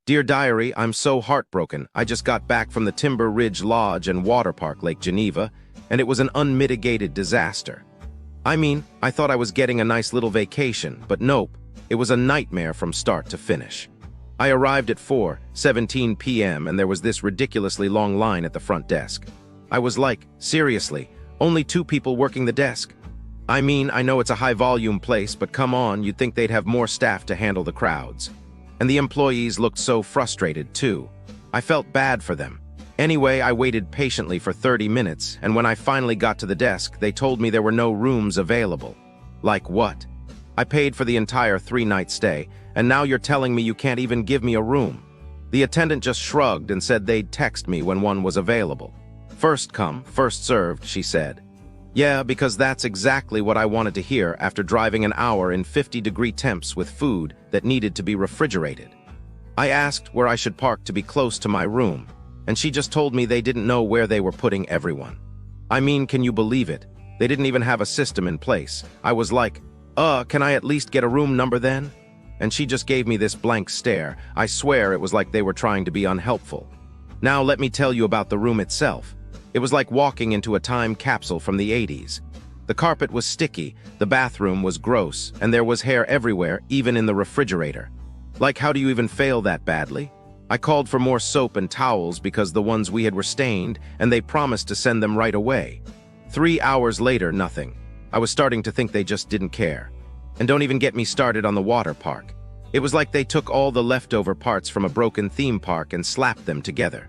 Dear Diary, I'm so heartbroken. I just got back from the Timber Ridge Lodge and Waterpark, Lake Geneva, and it was an unmitigated disaster. I thought I was getting a nice little vacation, but nope, it was a nightmare from start to finish. I arrived at 4:17 p.m. and there was this ridiculously long line at the front desk. I was like, seriously, only 2 people working the desk? I know it's a high-volume place, but come on, you'd think they'd have more staff to handle the crowds. And the employees looked so frustrated, too. I felt bad for them. Anyway, I waited patiently for 30 minutes, and when I finally got to the desk, they told me there were no rooms available. Like what? I paid for the entire 3-night stay, and now you're telling me you can't even give me a room. The attendant just shrugged and said they'd text me when one was available. First come, first served, she said. Yeah, because that's exactly what I wanted to hear after driving an hour in 50-degree temps with food that needed to be refrigerated. I asked where I should park to be close to my room, and she just told me they didn't know where they were putting everyone. Can you believe it? They didn't even have a system in place. I was like, can I at least get a room number then? And she just gave me this blank stare. I swear it was like they were trying to be unhelpful. Now let me tell you about the room itself. It was like walking into a time capsule from the 80s. The carpet was sticky, the bathroom was gross, and there was hair everywhere, even in the refrigerator. Like, how do you even fail that badly? I called for more soap and towels because the ones we had were stained, and they promised to send them right away. 3 hours later, nothing. I was starting to think they just didn't care. And don't even get me started on the water park. It was like they took all the leftover parts from a broken theme park and slapped them together.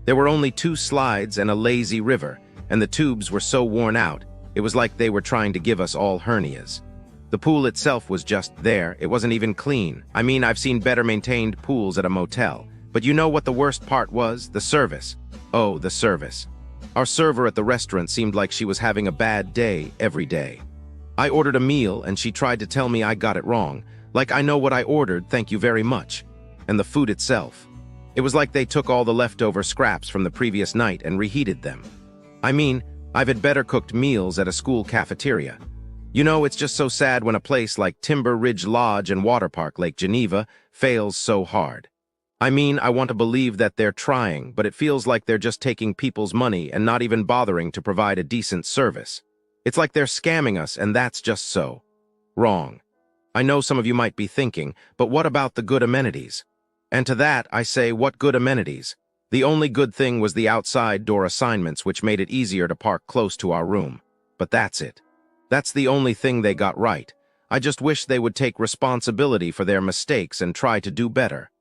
There were only 2 slides and a lazy river, and the tubes were so worn out, it was like they were trying to give us all hernias. The pool itself was just there, it wasn't even clean. I've seen better maintained pools at a motel. But you know what the worst part was? The service. Oh, the service. Our server at the restaurant seemed like she was having a bad day every day. I ordered a meal and she tried to tell me I got it wrong. Like, I know what I ordered, thank you very much. And the food itself. It was like they took all the leftover scraps from the previous night and reheated them. I've had better cooked meals at a school cafeteria. You know, it's just so sad when a place like Timber Ridge Lodge and Waterpark, Lake Geneva, fails so hard. I want to believe that they're trying, but it feels like they're just taking people's money and not even bothering to provide a decent service. It's like they're scamming us, and that's just so wrong. I know some of you might be thinking, but what about the good amenities? And to that, I say, what good amenities? The only good thing was the outside door assignments, which made it easier to park close to our room. But that's it. That's the only thing they got right. I just wish they would take responsibility for their mistakes and try to do better.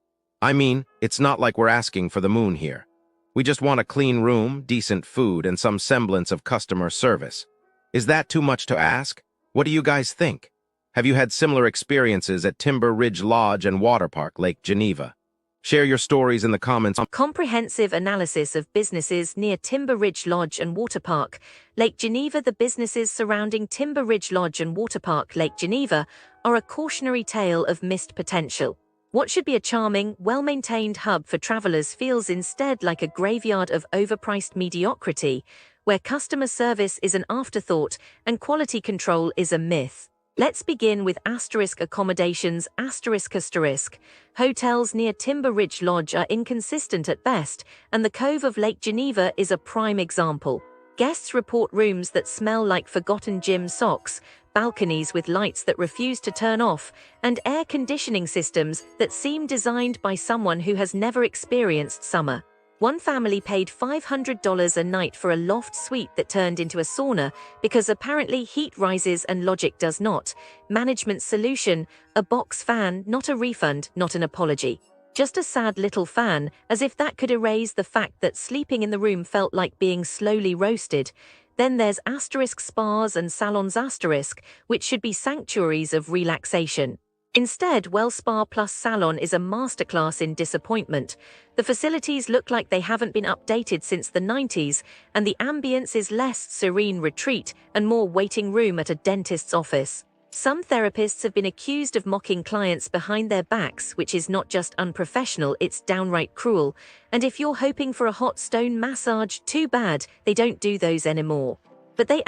It's not like we're asking for the moon here. We just want a clean room, decent food, and some semblance of customer service. Is that too much to ask? What do you guys think? Have you had similar experiences at Timber Ridge Lodge and Waterpark, Lake Geneva? Share your stories in the comments. Comprehensive analysis of businesses near Timber Ridge Lodge and Waterpark, Lake Geneva. The businesses surrounding Timber Ridge Lodge and Waterpark, Lake Geneva, are a cautionary tale of missed potential. What should be a charming, well-maintained hub for travelers feels instead like a graveyard of overpriced mediocrity, where customer service is an afterthought and quality control is a myth. Let's begin with accommodations. Hotels near Timber Ridge Lodge are inconsistent at best, and the Cove of Lake Geneva is a prime example. Guests report rooms that smell like forgotten gym socks, balconies with lights that refuse to turn off, and air conditioning systems that seem designed by someone who has never experienced summer. One family paid $500 a night for a loft suite that turned into a sauna because apparently heat rises and logic does not. Management's solution: a box fan, not a refund, not an apology. Just a sad little fan, as if that could erase the fact that sleeping in the room felt like being slowly roasted. Then there's spas and salons which should be sanctuaries of relaxation. Instead, WellSpa Plus Salon is a masterclass in disappointment. The facilities look like they haven't been updated since the 90s, and the ambience is less serene retreat and more waiting room at a dentist's office. Some therapists have been accused of mocking clients behind their backs, which is not just unprofessional, it's downright cruel. And if you're hoping for a hot stone massage, too bad, they don't do those anymore. But they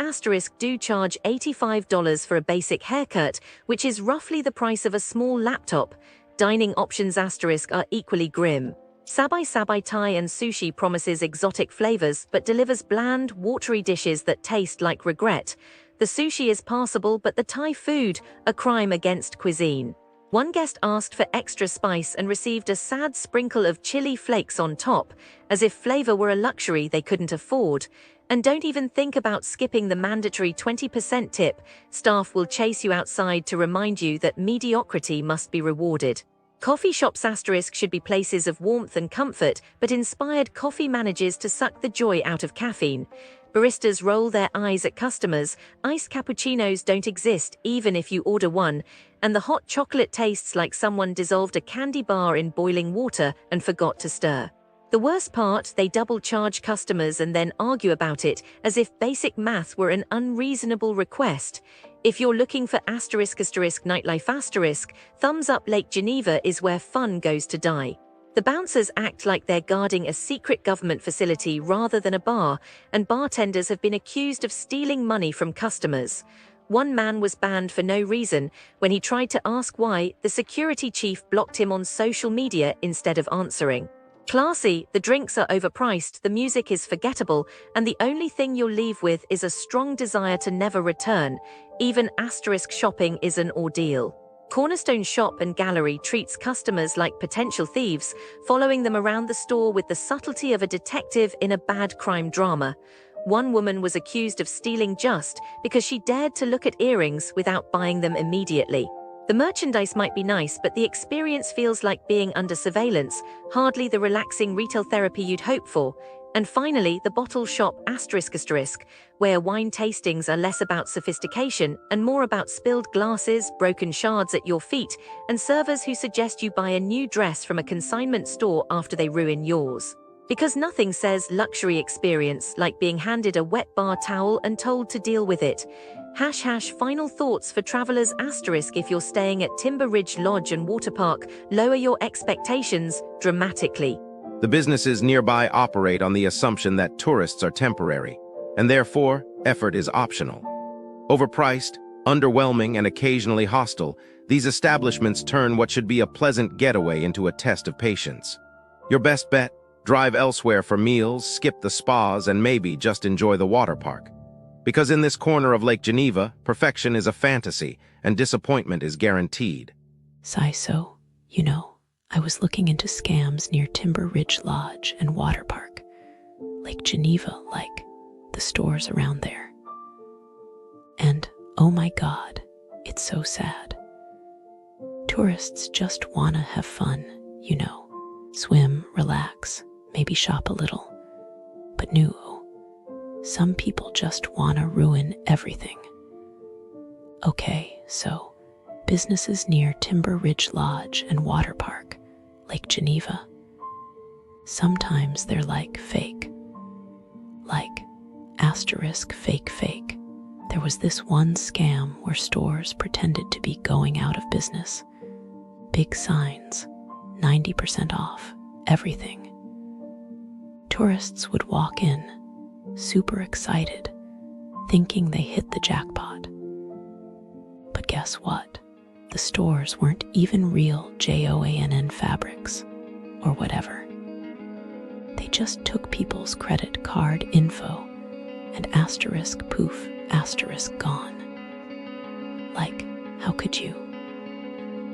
do charge $85 for a basic haircut, which is roughly the price of a small laptop. Dining options are equally grim. Sabai Thai and sushi promises exotic flavors but delivers bland, watery dishes that taste like regret. The sushi is passable, but the Thai food, a crime against cuisine. One guest asked for extra spice and received a sad sprinkle of chili flakes on top, as if flavor were a luxury they couldn't afford. And don't even think about skipping the mandatory 20% tip. Staff will chase you outside to remind you that mediocrity must be rewarded. Coffee shops should be places of warmth and comfort, but inspired coffee manages to suck the joy out of caffeine. Baristas roll their eyes at customers, iced cappuccinos don't exist even if you order one, and the hot chocolate tastes like someone dissolved a candy bar in boiling water and forgot to stir. The worst part, they double-charge customers and then argue about it as if basic math were an unreasonable request. If you're looking for nightlife thumbs up. Lake Geneva is where fun goes to die. The bouncers act like they're guarding a secret government facility rather than a bar, and bartenders have been accused of stealing money from customers. One man was banned for no reason. When he tried to ask why, the security chief blocked him on social media instead of answering. Classy, the drinks are overpriced, the music is forgettable, and the only thing you'll leave with is a strong desire to never return. Even shopping is an ordeal. Cornerstone Shop and Gallery treats customers like potential thieves, following them around the store with the subtlety of a detective in a bad crime drama. One woman was accused of stealing just because she dared to look at earrings without buying them immediately. The merchandise might be nice, but the experience feels like being under surveillance, hardly the relaxing retail therapy you'd hope for. And finally, the bottle shop where wine tastings are less about sophistication and more about spilled glasses, broken shards at your feet, and servers who suggest you buy a new dress from a consignment store after they ruin yours. Because nothing says luxury experience like being handed a wet bar towel and told to deal with it. Final thoughts for travelers if you're staying at Timber Ridge Lodge and Waterpark, lower your expectations dramatically. The businesses nearby operate on the assumption that tourists are temporary, and therefore, effort is optional. Overpriced, underwhelming, and occasionally hostile, these establishments turn what should be a pleasant getaway into a test of patience. Your best bet? Drive elsewhere for meals, skip the spas, and maybe just enjoy the water park. Because in this corner of Lake Geneva, perfection is a fantasy, and disappointment is guaranteed. So, I was looking into scams near Timber Ridge Lodge and Waterpark. Lake Geneva, like the stores around there. And, oh my God, it's so sad. Tourists just wanna have fun, swim, relax, maybe shop a little. But no, some people just wanna ruin everything. Okay, so businesses near Timber Ridge Lodge and Waterpark, Lake Geneva. Sometimes they're like fake. Like fake. There was this one scam where stores pretended to be going out of business. Big signs, 90% off, everything. Tourists would walk in, super excited, thinking they hit the jackpot. But guess what? The stores weren't even real JOANN fabrics, or whatever. They just took people's credit card info and poof, gone. Like, how could you?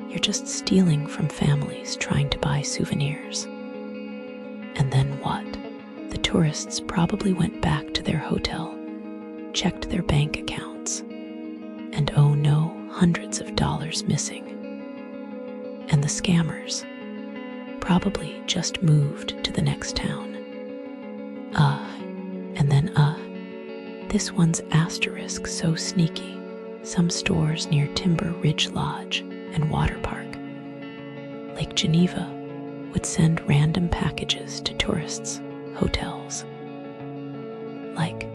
You're just stealing from families trying to buy souvenirs. And then what? The tourists probably went back to their hotel, checked their bank accounts, and oh no, hundreds of dollars missing. And the scammers probably just moved to the next town. This one's so sneaky. Some stores near Timber Ridge Lodge and Waterpark, Lake Geneva, would send random packages to tourists' hotels. Like,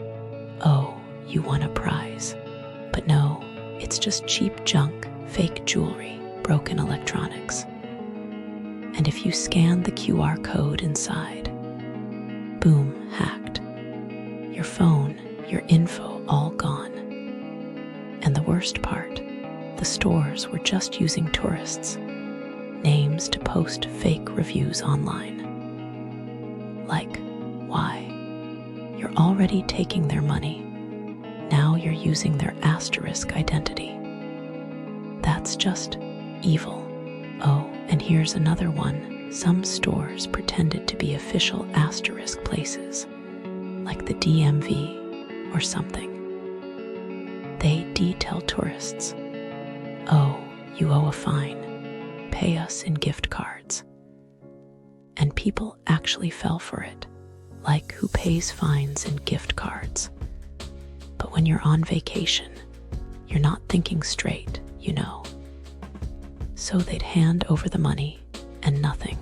oh, you won a prize. But no, it's just cheap junk, fake jewelry, broken electronics. And if you scan the QR code inside, boom, hacked. Your phone, your info, all gone. And the worst part, the stores were just using tourists' names to post fake reviews online. Like, why? You're already taking their money. Now you're using their asterisk identity. That's just evil. Oh, and here's another one. Some stores pretended to be official asterisk places, like the DMV or something. They detail tourists. Oh, you owe a fine. Pay us in gift cards. And people actually fell for it. Like, who pays fines in gift cards? But when you're on vacation, you're not thinking straight, you know. So they'd hand over the money and nothing.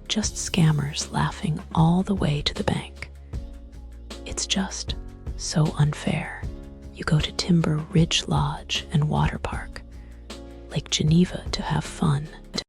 Just scammers laughing all the way to the bank. It's just so unfair. You go to Timber Ridge Lodge and Waterpark, Lake Geneva to have fun,